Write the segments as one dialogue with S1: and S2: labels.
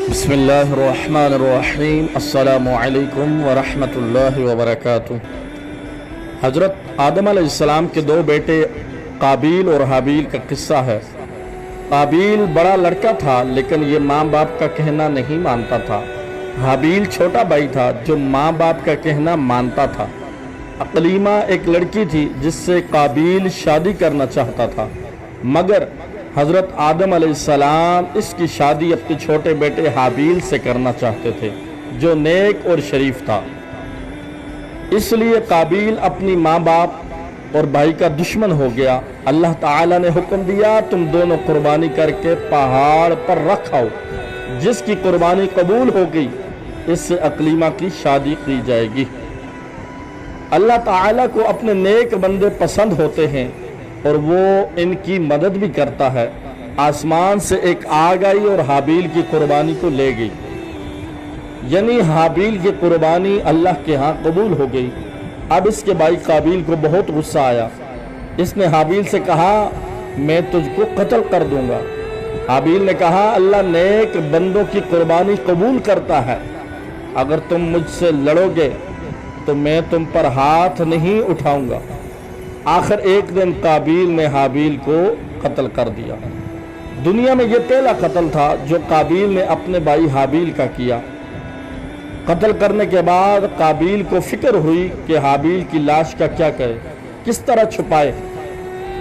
S1: बिस्मिल्लाहिर्रहमानिर्रहीम। अस्सलामु अलैकुम वरहमतुल्लाहि वबरकातुह। हज़रत आदम अलैहिस्सलाम के दो बेटे काबिल और हाबिल का किस्सा है। काबिल बड़ा लड़का था, लेकिन ये माँ बाप का कहना नहीं मानता था। हाबिल छोटा भाई था जो माँ बाप का कहना मानता था। अकलीमा एक लड़की थी जिससे काबिल शादी करना चाहता था, मगर हज़रत आदम अलैहिस्सलाम इसकी शादी अपने छोटे बेटे हाबिल से करना चाहते थे, जो नेक और शरीफ था। इसलिए काबिल अपनी माँ बाप और भाई का दुश्मन हो गया। अल्लाह ताला ने हुक्म दिया, तुम दोनों कुर्बानी करके पहाड़ पर रख आओ। जिसकी कुर्बानी कबूल हो गई, इससे अकलीमा की शादी की जाएगी। अल्लाह ताला को अपने नेक बंदे पसंद होते हैं और वो इनकी मदद भी करता है। आसमान से एक आग आई और हाबिल की कुर्बानी को ले गई, यानी हाबिल की कुर्बानी अल्लाह के यहाँ कबूल हो गई। अब इसके भाई काबिल को बहुत गुस्सा आया। इसने हाबिल से कहा, मैं तुझको कत्ल कर दूंगा। हाबिल ने कहा, अल्लाह नेक बंदों की कुर्बानी कबूल करता है। अगर तुम मुझसे लड़ोगे तो मैं तुम पर हाथ नहीं उठाऊंगा। आखिर एक दिन काबिल ने हाबिल को कत्ल कर दिया। दुनिया में यह पहला कत्ल था जो काबिल ने अपने भाई हाबिल का किया। कत्ल करने के बाद काबिल को फिक्र हुई कि हाबिल की लाश का क्या करे, किस तरह छुपाए।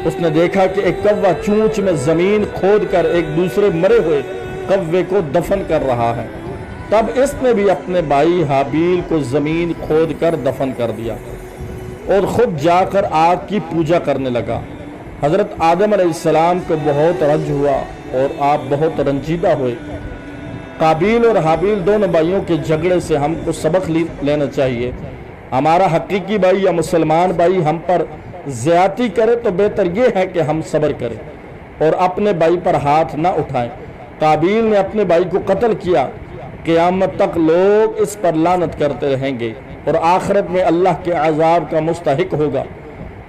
S1: उसने देखा कि एक कौवा चूंच में जमीन खोदकर एक दूसरे मरे हुए कौवे को दफन कर रहा है। तब इसने भी अपने भाई हाबिल को जमीन खोदकर दफन कर दिया और खुद जाकर आग की पूजा करने लगा। हज़रत आदम अलैहिस्सलाम को बहुत रंज हुआ और आप बहुत रंजीदा हुए। काबिल और हाबिल दोनों भाइयों के झगड़े से हमको सबक लेना चाहिए। हमारा हकीकी भाई या मुसलमान भाई हम पर ज़्यादती करे तो बेहतर ये है कि हम सब्र करें और अपने भाई पर हाथ ना उठाएं। काबिल ने अपने भाई को कत्ल किया। क़यामत तक लोग इस पर लानत करते रहेंगे और आखिरत में अल्लाह के अज़ाब का मुस्तहिक होगा।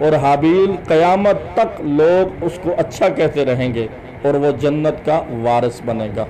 S1: और हाबिल क़यामत तक लोग उसको अच्छा कहते रहेंगे और वो जन्नत का वारिस बनेगा।